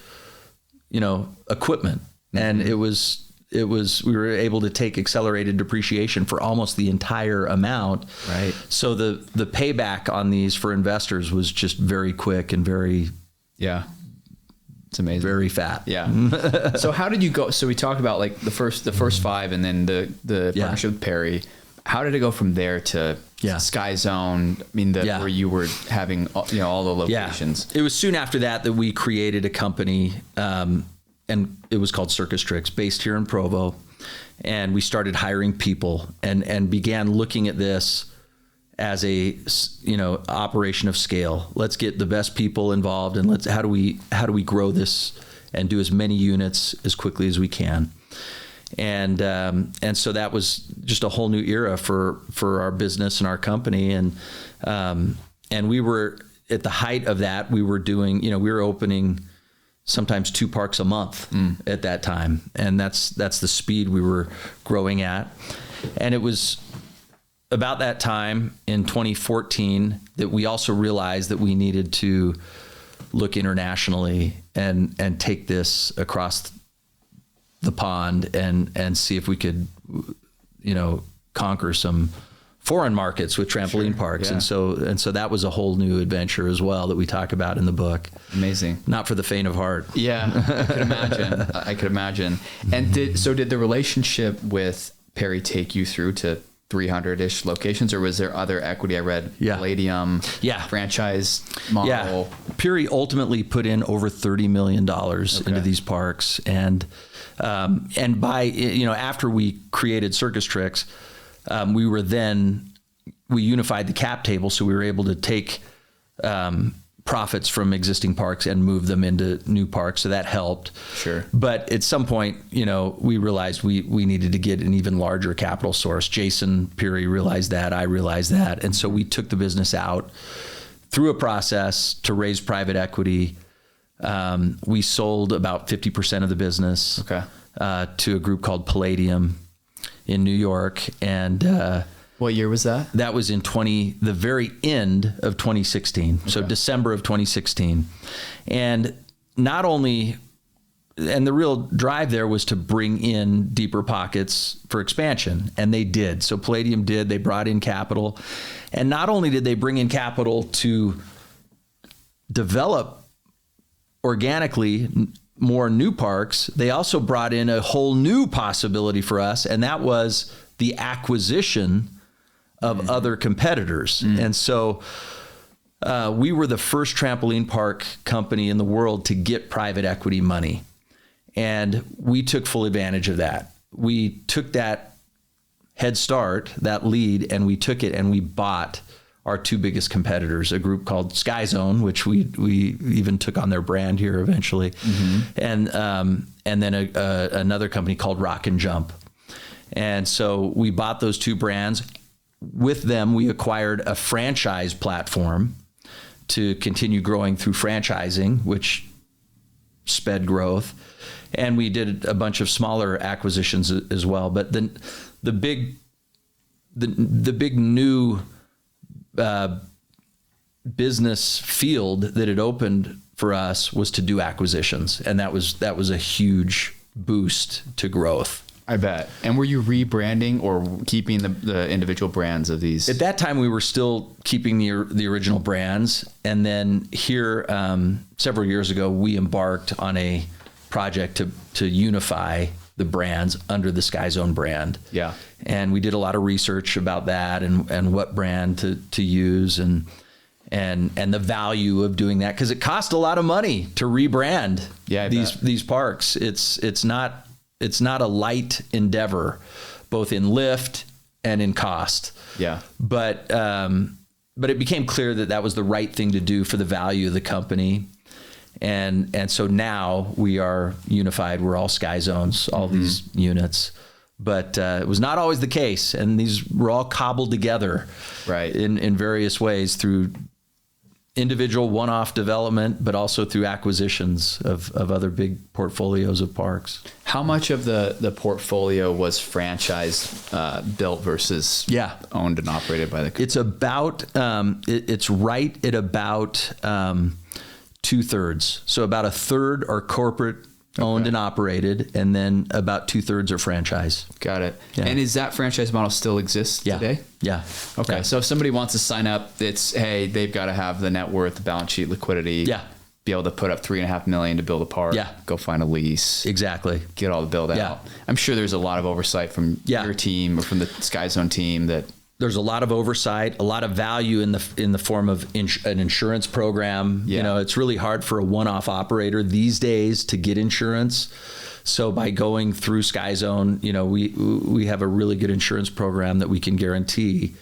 you know, equipment. And it was, we were able to take accelerated depreciation for almost the entire amount. Right. So the payback on these for investors was just very quick and very, it's amazing. Very fat. Yeah. So how did you go? So we talked about like the first 5, and then the partnership with Perry. How did it go from there to SkyZone? I mean, where you were having, you know, all the locations. It was soon after that we created a company, and it was called CircusTrix, based here in Provo. And we started hiring people and began looking at this as a, you know, operation of scale. Let's get the best people involved, and how do we grow this and do as many units as quickly as we can. And so that was just a whole new era for our business and our company. And we were at the height of that. We were doing, you know, we were opening sometimes 2 parks a month at that time. And that's the speed we were growing at. And it was about that time in 2014 that we also realized that we needed to look internationally and take this across the pond and see if we could, you know, conquer some foreign markets with trampoline parks. And so that was a whole new adventure as well that we talk about in the book. Amazing. Not for the faint of heart. Yeah, I could imagine. And did the relationship with Perry take you through to 300-ish locations, or was there other equity? I read Palladium, franchise model. Yeah. Kerri ultimately put in over $30 million into these parks. And by, after we created CircusTrix, we unified the cap table. So we were able to take profits from existing parks and move them into new parks. So that helped. Sure. But at some point, we realized we needed to get an even larger capital source. Jason Kerri realized that. I realized that. And so we took the business out through a process to raise private equity. We sold about 50% of the business to a group called Palladium in New York. And what year was that? That was in the very end of 2016. So December of 2016. And not only, and the real drive there was to bring in deeper pockets for expansion. And they did. So Palladium did. They brought in capital. And not only did they bring in capital to develop organically more new parks, they also brought in a whole new possibility for us. And that was the acquisition of other competitors. And so we were the first trampoline park company in the world to get private equity money. And we took full advantage of that. We took that head start, that lead, and we took it and we bought our two biggest competitors, a group called SkyZone, which we even took on their brand here eventually, and then another company called Rock and Jump. And so we bought those two brands. With them, we acquired a franchise platform to continue growing through franchising, which sped growth. And we did a bunch of smaller acquisitions as well. But then the big new business field that it opened for us was to do acquisitions, and that was a huge boost to growth. I bet. And were you rebranding or keeping the individual brands of these? At that time, we were still keeping the original brands. And then here, several years ago, we embarked on a project to unify the brands under the SkyZone brand. Yeah. And we did a lot of research about that and what brand to use and the value of doing that, because it cost a lot of money to rebrand these parks. It's not a light endeavor, both in lift and in cost. Yeah. But it became clear that was the right thing to do for the value of the company. And so now we are unified. We're all SkyZones, all these units. But it was not always the case. And these were all cobbled together in various ways through individual one-off development, but also through acquisitions of other big portfolios of parks. How much of the portfolio was franchise built versus owned and operated by the company? It's about, it's right at about 2/3. So about 1/3 are corporate owned and operated, and then about 2/3 are franchise. Got it. Yeah. And is that franchise model still exists today? Yeah. Okay. Yeah. So if somebody wants to sign up, they've got to have the net worth, the balance sheet, liquidity. Yeah. Be able to put up $3.5 million to build a park. Yeah. Go find a lease. Exactly. Get all the build out. I'm sure there's a lot of oversight from your team or from the SkyZone team that. There's a lot of oversight, a lot of value in the form of an insurance program. Yeah. It's really hard for a one-off operator these days to get insurance. So by going through SkyZone, we have a really good insurance program that we can guarantee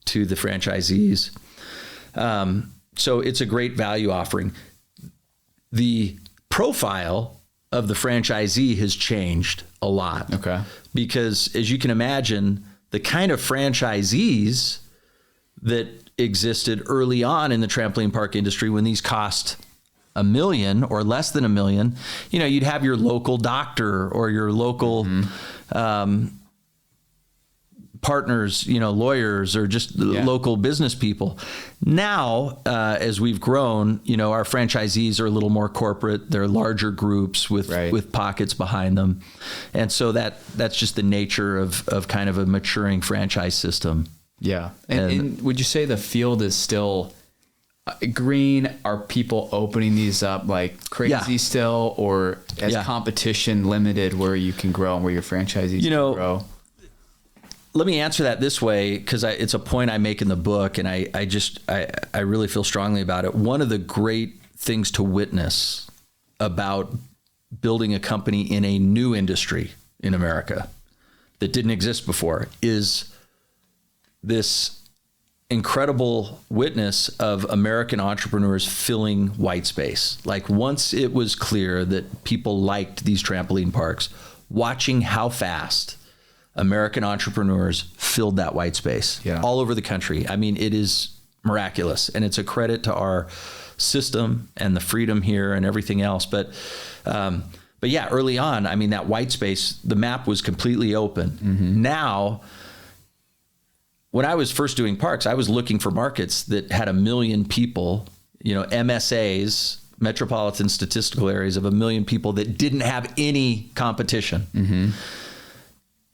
to the franchisees. So it's a great value offering. The profile of the franchisee has changed a lot. Okay. Because as you can imagine, the kind of franchisees that existed early on in the trampoline park industry, when these cost $1 million or less than $1 million, you'd have your local doctor or your local partners, lawyers, or just local business people. Now, as we've grown, our franchisees are a little more corporate. They're larger groups with pockets behind them. And so that's just the nature of kind of a maturing franchise system. Yeah. And would you say the field is still green? Are people opening these up like crazy still, or as competition limited where you can grow and where your franchisees can grow? let me answer that this way, because it's a point I make in the book, and I really feel strongly about it. One of the great things to witness about building a company in a new industry in America that didn't exist before is this incredible witness of American entrepreneurs filling white space. Like, once it was clear that people liked these trampoline parks, watching how fast American entrepreneurs filled that white space all over the country. I mean, it is miraculous, and it's a credit to our system and the freedom here and everything else. But yeah, early on, I mean, that white space, the map was completely open. Mm-hmm. Now, when I was first doing parks, I was looking for markets that had 1 million people, MSAs, metropolitan statistical areas of 1 million people that didn't have any competition. Mm-hmm.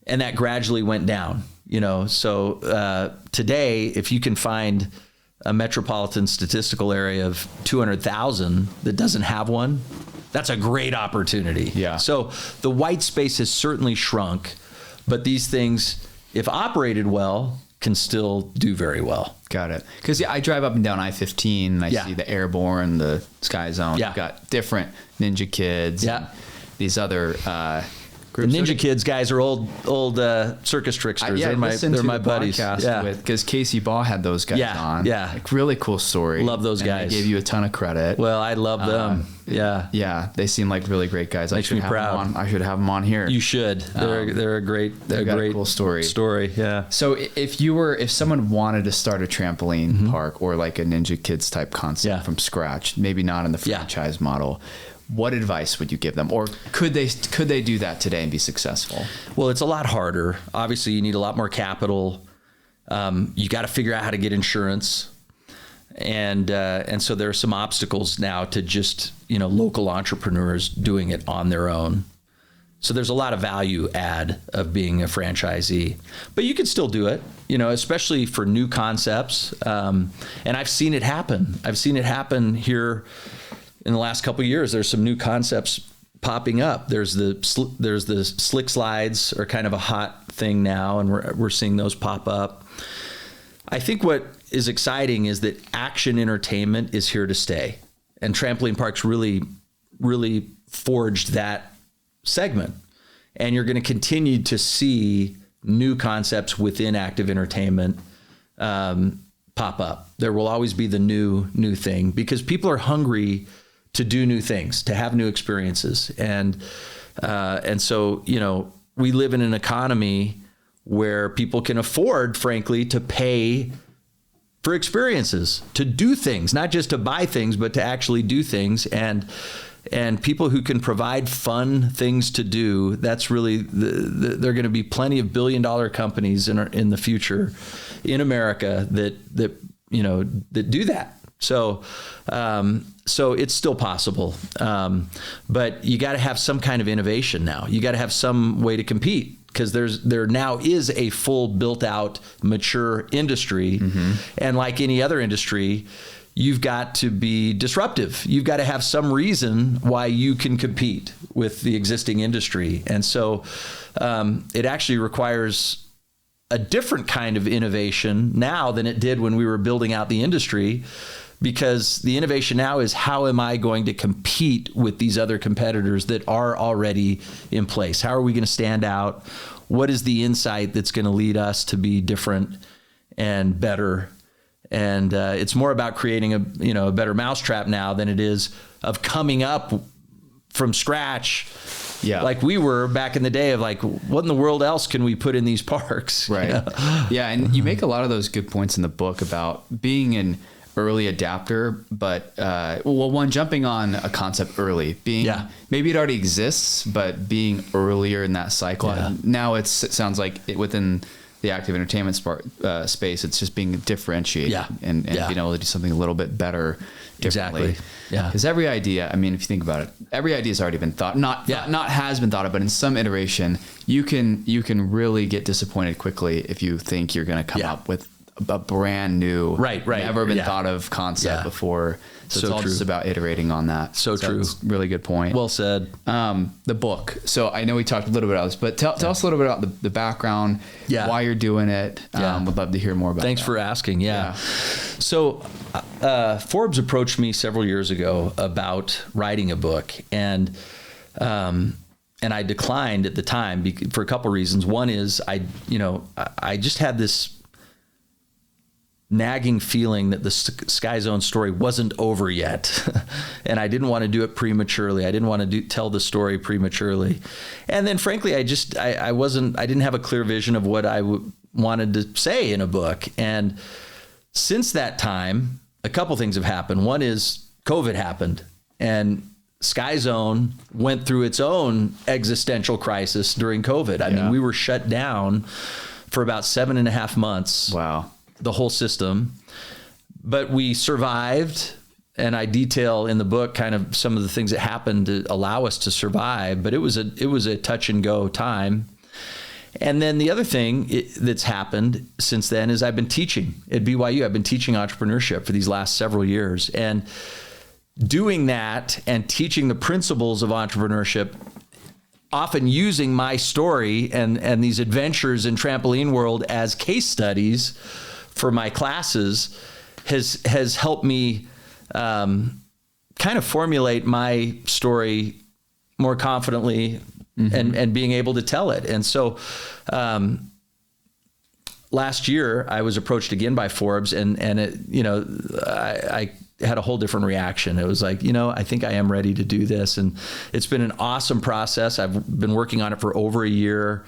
And that gradually went down, So today, if you can find a metropolitan statistical area of 200,000 that doesn't have one, that's a great opportunity. Yeah. So the white space has certainly shrunk, but these things, if operated well, can still do very well. Got it. Because I drive up and down I-15 and I see the Airborne, the SkyZone. Yeah. You've got different Ninja Kids. Yeah. And these other the Ninja Kids guys are old CircusTrixers. They're my buddies. Because Casey Baugh had those guys on. Yeah. Like, really cool story. Love those guys. They gave you a ton of credit. Well, I love them. Yeah. They seem like really great guys. Makes me proud. I should have them on here. You should. They're a great cool story. Yeah. So if someone wanted to start a trampoline park or like a Ninja Kids type concept from scratch, maybe not in the franchise model, what advice would you give them? Or could they do that today and be successful? Well, it's a lot harder. Obviously, you need a lot more capital. You got to figure out how to get insurance. And so there are some obstacles now to just, local entrepreneurs doing it on their own. So there's a lot of value add of being a franchisee, but you can still do it, especially for new concepts. And I've seen it happen. I've seen it happen here in the last couple of years. There's some new concepts popping up. There's the slick slides are kind of a hot thing now, and we're seeing those pop up. I think what is exciting is that action entertainment is here to stay, and trampoline parks really, really forged that segment. And you're going to continue to see new concepts within active entertainment pop up. There will always be the new thing, because people are hungry to do new things, to have new experiences. And so, we live in an economy where people can afford, frankly, to pay for experiences, to do things, not just to buy things, but to actually do things. And people who can provide fun things to do, that's really, there are going to be plenty of billion-dollar companies in the future in America that do that. So it's still possible. But you got to have some kind of innovation now. You got to have some way to compete, because there now is a full built out mature industry. Mm-hmm. And like any other industry, you've got to be disruptive. You've got to have some reason why you can compete with the existing industry. And so it actually requires a different kind of innovation now than it did when we were building out the industry, because the innovation now is, how am I going to compete with these other competitors that are already in place? How are we going to stand out? What is the insight that's going to lead us to be different and better? And it's more about creating a better mousetrap now than it is of coming up from scratch. Yeah. Like we were back in the day of like, what in the world else can we put in these parks? Right. Yeah. And you make a lot of those good points in the book about being an early adapter, but one, jumping on a concept early, maybe it already exists, but being earlier in that cycle. Yeah. Now it sounds like within the active entertainment space, it's just being differentiated and being able to do something a little bit better differently. Exactly. Yeah. Because every idea, I mean, if you think about it, every idea has already been thought, not has been thought of, but in some iteration, you can really get disappointed quickly if you think you're going to come up with a brand new, right, never been thought of concept before. So it's all just about iterating on that. So true. That's a really good point. Well said. The book. So I know we talked a little bit about this, but tell us a little bit about the background, why you're doing it. Would love to hear more about Thanks for asking. Yeah. So Forbes approached me several years ago about writing a book, and I declined at the time for a couple of reasons. One is I just had this nagging feeling that the SkyZone story wasn't over yet. And I didn't want to do it prematurely. I didn't want to tell the story prematurely. And then frankly, I didn't have a clear vision of what I wanted to say in a book. And since that time, a couple things have happened. One is COVID happened, and SkyZone went through its own existential crisis during COVID. I mean, we were shut down for about 7.5 months. Wow. The whole system, but we survived, and I detail in the book kind of some of the things that happened to allow us to survive, but it was a touch and go time. And then the other thing that's happened since then is I've been teaching at BYU. I've been teaching entrepreneurship for these last several years, and doing that and teaching the principles of entrepreneurship, often using my story and these adventures in trampoline world as case studies for my classes has helped me kind of formulate my story more confidently and being able to tell it. And so last year I was approached again by Forbes, and it, I had a whole different reaction. It was like, I think I am ready to do this. And it's been an awesome process. I've been working on it for over a year.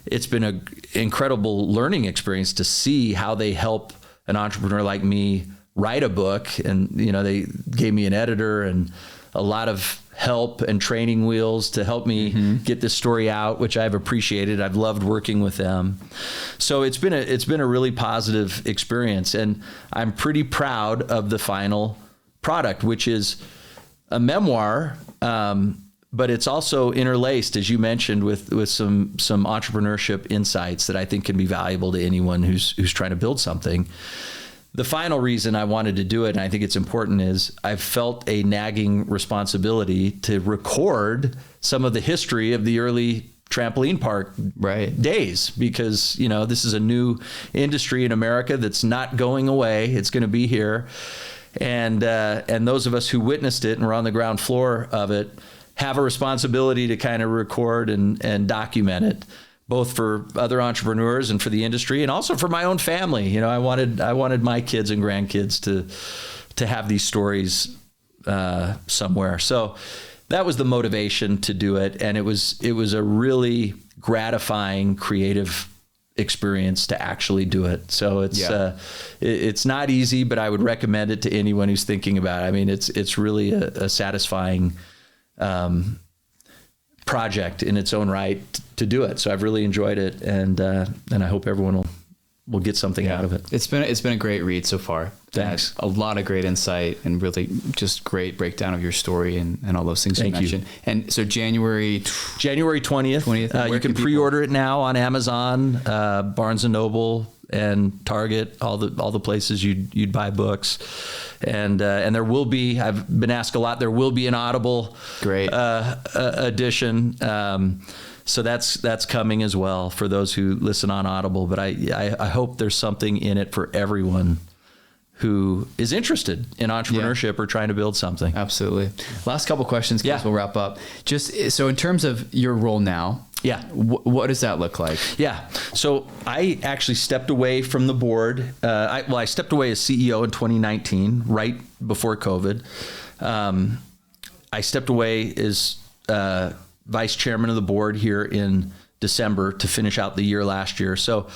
It's been an incredible learning experience to see how they help an entrepreneur like me write a book. And, they gave me an editor and a lot of help and training wheels to help me get this story out, which I've appreciated. I've loved working with them. So it's been a really positive experience, and I'm pretty proud of the final product, which is a memoir, but it's also interlaced, as you mentioned, with some entrepreneurship insights that I think can be valuable to anyone who's trying to build something. The final reason I wanted to do it, and I think it's important, is I've felt a nagging responsibility to record some of the history of the early trampoline park days, because this is a new industry in America that's not going away. It's going to be here, and those of us who witnessed it and were on the ground floor of it have a responsibility to kind of record and document it, both for other entrepreneurs and for the industry, and also for my own family. I wanted my kids and grandkids to have these stories somewhere. So that was the motivation to do it, and it was a really gratifying, creative experience to actually do it. So it's not easy, but I would recommend it to anyone who's thinking about it. I mean, it's really a satisfying project in its own right to do it. So I've really enjoyed it, and I hope everyone will get something out of it. It's been a great read so far. Thanks. A lot of great insight and really just great breakdown of your story and all those things you mentioned. And so January 20th. You can pre-order it now on Amazon, Barnes and Noble, and Target, all the places you'd buy books. And there will be, I've been asked a lot, there will be an Audible edition. So that's coming as well for those who listen on Audible. But I hope there's something in it for everyone who is interested in entrepreneurship or trying to build something. Absolutely. Last couple questions, because we'll wrap up. Just so in terms of your role now, what does that look like? Yeah. So I actually stepped away from the board. I stepped away as CEO in 2019, right before COVID. I stepped away as vice chairman of the board here in December to finish out the year last year. So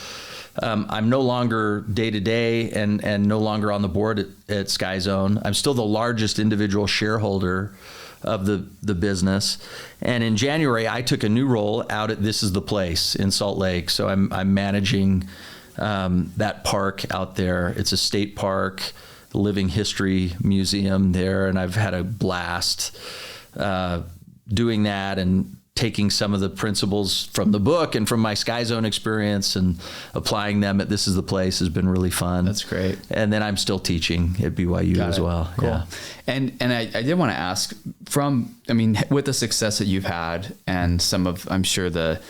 I'm no longer day-to-day and no longer on the board at SkyZone. I'm still the largest individual shareholder of the business. And in January, I took a new role out at This Is the Place in Salt Lake. So I'm managing that park out there. It's a state park, living history museum there, and I've had a blast doing that and taking some of the principles from the book and from my SkyZone experience and applying them at This Is the Place has been really fun. That's great. And then I'm still teaching at BYU as well. Cool. Yeah. And I did want to ask with the success that you've had and some of, I'm sure the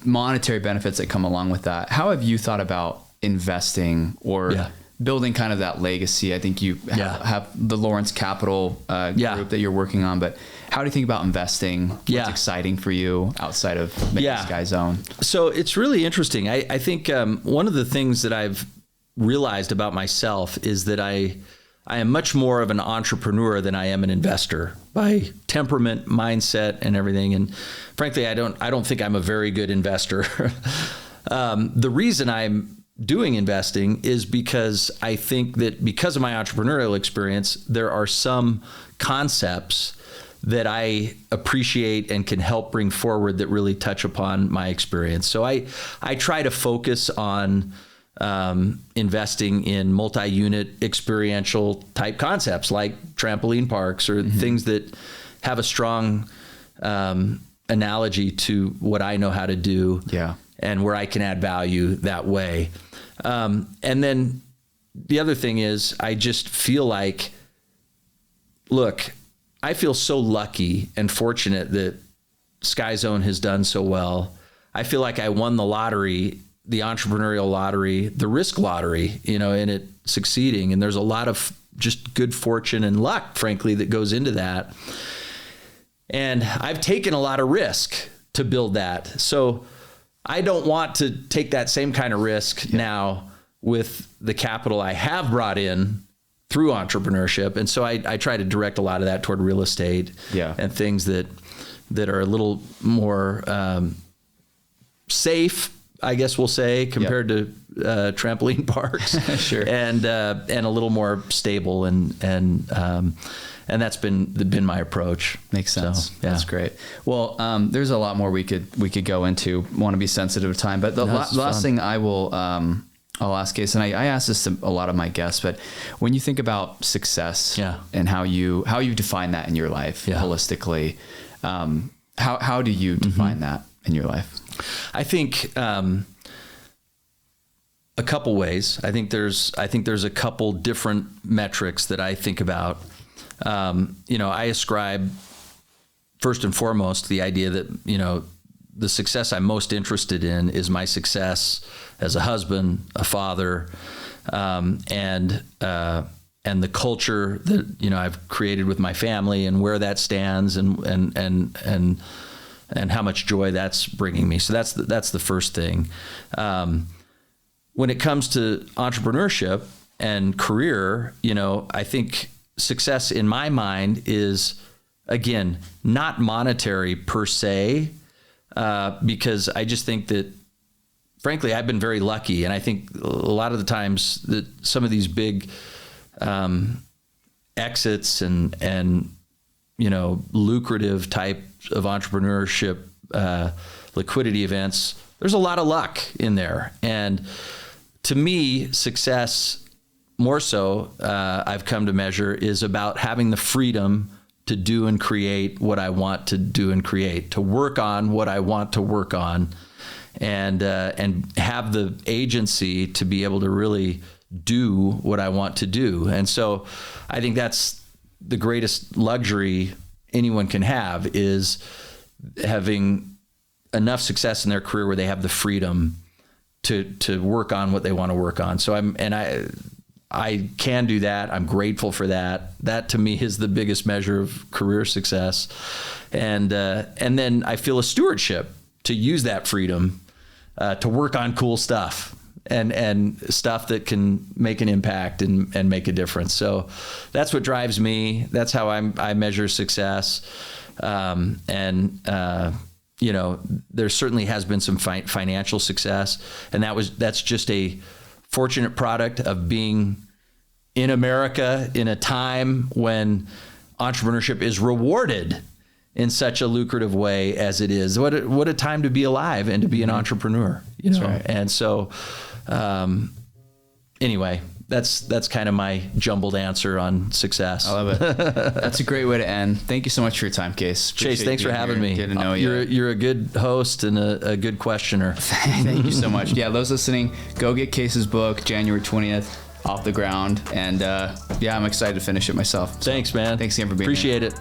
monetary benefits that come along with that, how have you thought about investing or building kind of that legacy? I think you have the Lawrence Capital group that you're working on, but how do you think about investing? What's exciting for you outside of maybe SkyZone? So it's really interesting. I think one of the things that I've realized about myself is that I am much more of an entrepreneur than I am an investor by temperament, mindset, and everything. And frankly, I don't think I'm a very good investor. The reason I'm doing investing is because I think that because of my entrepreneurial experience, there are some concepts that I appreciate and can help bring forward that really touch upon my experience. So I try to focus on investing in multi-unit experiential type concepts like trampoline parks or things that have a strong analogy to what I know how to do and where I can add value that way. And then the other thing is I just feel like, look, I feel so lucky and fortunate that SkyZone has done so well. I feel like I won the lottery, the entrepreneurial lottery, the risk lottery, in it succeeding. And there's a lot of just good fortune and luck, frankly, that goes into that. And I've taken a lot of risk to build that. So I don't want to take that same kind of risk now with the capital I have brought in through entrepreneurship. And so I try to direct a lot of that toward real estate and things that are a little more safe, I guess we'll say, compared to trampoline parks. Sure. And a little more stable and that's been my approach. Makes sense. So, That's great. Well, there's a lot more we could go into. Want to be sensitive to time, but the last thing I'll ask Case, and I ask this to a lot of my guests, but when you think about success and how you define that in your life holistically, how do you define that in your life? I think a couple ways. I think there's a couple different metrics that I think about. I ascribe first and foremost the idea that, the success I'm most interested in is my success as a husband, a father, and the culture that, I've created with my family and where that stands and how much joy that's bringing me. So that's the first thing. When it comes to entrepreneurship and career, I think success in my mind is, again, not monetary per se, because I just think that, frankly, I've been very lucky. And I think a lot of the times that some of these big exits and lucrative type of entrepreneurship liquidity events, there's a lot of luck in there. And to me, success more so, I've come to measure, is about having the freedom to do and create what I want to do and create, to work on what I want to work on, and have the agency to be able to really do what I want to do. And so I think that's the greatest luxury anyone can have, is having enough success in their career where they have the freedom to work on what they want to work on. So I can do that. I'm grateful for that. That to me is the biggest measure of career success. And then I feel a stewardship to use that freedom to work on cool stuff and stuff that can make an impact and make a difference. So that's what drives me. That's how I measure success. There certainly has been some financial success, and that's just a fortunate product of being in America in a time when entrepreneurship is rewarded in such a lucrative way as it is. What a time to be alive and to be an entrepreneur, That's right. And so, anyway, that's kind of my jumbled answer on success. I love it. That's a great way to end. Thank you so much for your time, Case. Chase, thanks for having me. Get to know you're a good host and a good questioner. Thank you so much. Yeah, those listening, go get Case's book, January 20th, off the ground. And I'm excited to finish it myself. Thanks, man. Thanks again for being here. Appreciate here. it.